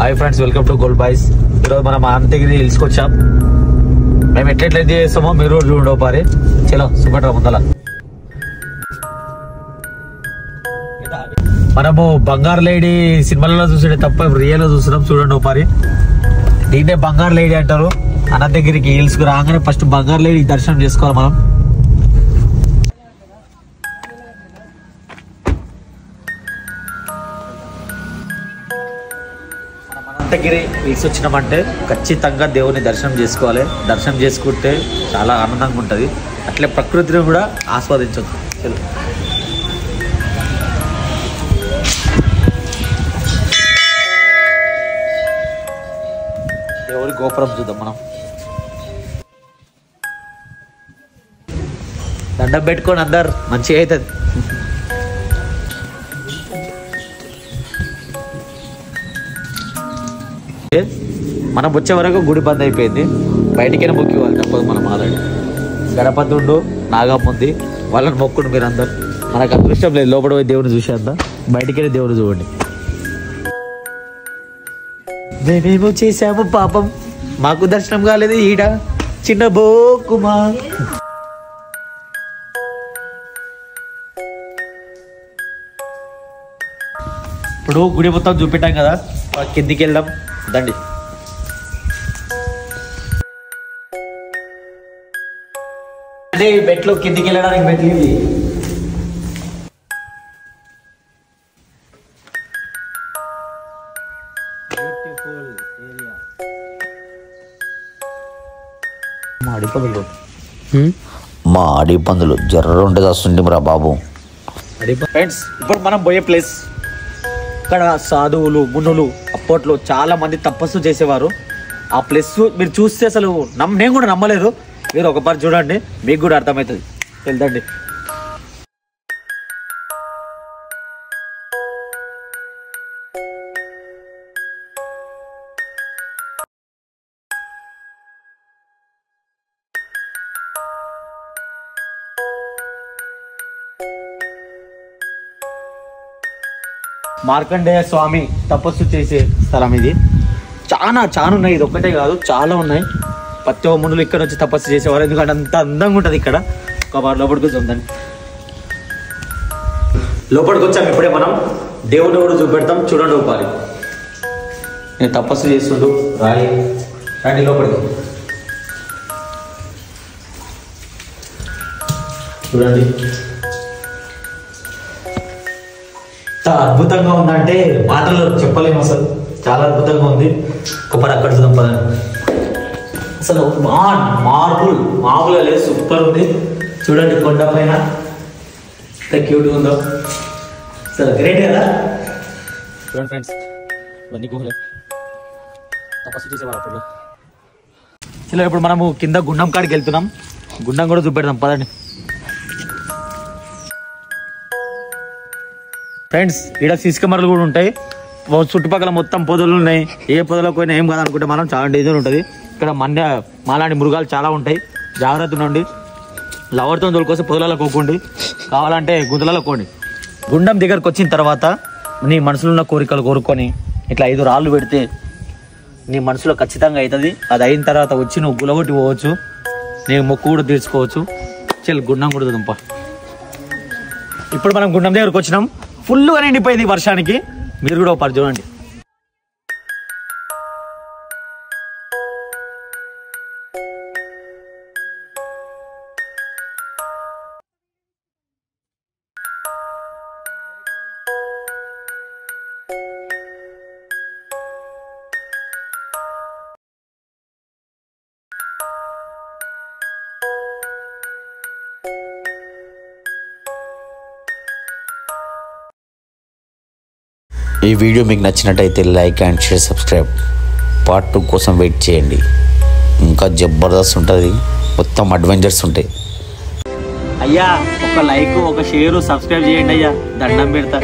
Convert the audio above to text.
Hi friends, welcome to gold boys. ఈరోజు మనం అనంతగిరి హిల్స్కి వచ్చాం. మేము ఎట్లెట్లయితే చేస్తామో మీరు చూడండి ఒకసారి. చలో సుపట్రా ముందల. మనము బంగారు లేడీ సినిమాలలో చూసే తప్ప రియల్ గా చూస్తున్నాం. చూడండి ఒకసారి. దీన్నే బంగారు లేడీ అంటారు. అనంతగిరికి హిల్స్ కు రాగానే ఫస్ట్ బంగారు లేడీ దర్శనం చేసుకోవాలి మనం. అనంతగిరి హిల్స్ వచ్చినామంటే ఖచ్చితంగా దేవుని దర్శనం చేసుకోవాలి. దర్శనం చేసుకుంటే చాలా ఆనందంగా ఉంటుంది. అట్లే ప్రకృతిని కూడా ఆస్వాదించవచ్చు. దేవుని గోపురం చూద్దాం మనం. దండం పెట్టుకొని అందరు మంచిగా అవుతుంది. మనం వచ్చే వరకు గుడి బంద్ అయిపోయింది. బయటికైనా మొక్కి వాళ్ళు తప్పదు. మనం ఆల్రెడీ గణపతి ఉండు, నాగమ్మ ఉంది, వాళ్ళని మొక్కుండు మీరు అందరు. మనకు అదృష్టం లేదు లోపల పోయి దేవుని చూసేంత. బయటికైనా దేవుని చూడండి. మేమేమో చేసాము పాపం, మాకు దర్శనం కాలేదు ఈడ చిన్న బోకుమా. ఇప్పుడు గుడి మొత్తం చూపెట్టాం కదా, కిందికి వెళ్దాం దండి. అంటే మెట్లు కిందికి వెళ్ళడానికి మెట్లు ఇవి. మా అడి పందులు జర్ర ఉంటే వస్తుంటే రా బాబు. ఫ్రెండ్స్, ఇప్పుడు మనం పోయే ప్లేస్. ఇక్కడ సాధువులు మునులు అప్పట్లో చాలా మంది తపస్సు చేసేవారు. ఆ ప్లేస్ మీరు చూస్తే అసలు నేను కూడా నమ్మలేదు. మీరు ఒకసారి చూడండి, మీకు కూడా అర్థమవుతుంది. వెళ్దండి. మార్కండేయ స్వామి తపస్సు చేసే స్థలం ఇది. చాలా ఉన్నాయి. ఇది ఒక్కటే కాదు, చాలా ఉన్నాయి. ప్రతి మునులు ఇక్కడ వచ్చి తపస్సు చేసేవారు. ఎందుకంటే అంత అందంగా ఉంటుంది ఇక్కడ. ఒక వారు లోపలికి వచ్చి లోపలికి వచ్చాం. ఇప్పుడే మనం దేవుని కూడా చూపెడతాం. చూడండి ఒకసారి. నేను తపస్సు చేస్తుండు రాయి రండి లోపలికి. చూడండి అద్భుతంగా ఉందంటే మాటలు చెప్పలేము అసలు. చాలా అద్భుతంగా ఉంది. ఒకసారి అక్కడ చూద్దాం పదండి. అసలు మామూలుగా లేదు, సూపర్ ఉంది. చూడండి కొండ పైన ఎంత క్యూట్గా ఉందో. అసలు గ్రేట్ కదా. చూడండి ఫ్రెండ్స్, ఇవన్నీ గుహలే తపస్సు చేసేవారు అప్పుడు. చలో ఇప్పుడు మనము కింద గుండం కాడికి వెళ్తున్నాం. గుండం కూడా చూపెడదాం పదండి. ఫ్రెండ్స్, ఇక్కడ సీసీ కెమెరాలు కూడా ఉంటాయి. చుట్టుపక్కల మొత్తం పొదలు ఉన్నాయి. ఏ పొదలకు పోయినా ఏం కాదనుకుంటే మనం చాలా డేంజర్ ఉంటుంది. ఇక్కడ మాలాంటి మృగాలు చాలా ఉంటాయి. జాగ్రత్త ఉండండి. లవర్తో తోలుకొస్తే పొదలలో కోకండి, కావాలంటే గుంతలలో కోండి. గుండం దగ్గరకు వచ్చిన తర్వాత నీ మనసులో ఉన్న కోరికలు కోరుకొని ఇట్లా 5 రాళ్ళు పెడితే నీ మనసులో ఖచ్చితంగా అవుతుంది. అది అయిన తర్వాత వచ్చి నువ్వు గులగొట్టి పోవచ్చు. నీ మొక్కు కూడా తీర్చుకోవచ్చు. చెల్లి గుండం కూడా దుంప. ఇప్పుడు మనం గుండం దగ్గరకు వచ్చినాం. ఫుల్గా నిండిపోయింది వర్షానికి. మీరు కూడా ఒకసారి చూడండి. ఈ వీడియో మీకు నచ్చినట్టయితే like and share, subscribe. Part 2 కోసం వెయిట్ చేయండి. ఇంకా జబర్దస్త్ ఉంటుంది. మొత్తం అడ్వెంచర్స్ ఉంటాయి. అయ్యా ఒక లైక్, ఒక షేరు, సబ్స్క్రైబ్ చేయండి అయ్యా. దండం పెడతా.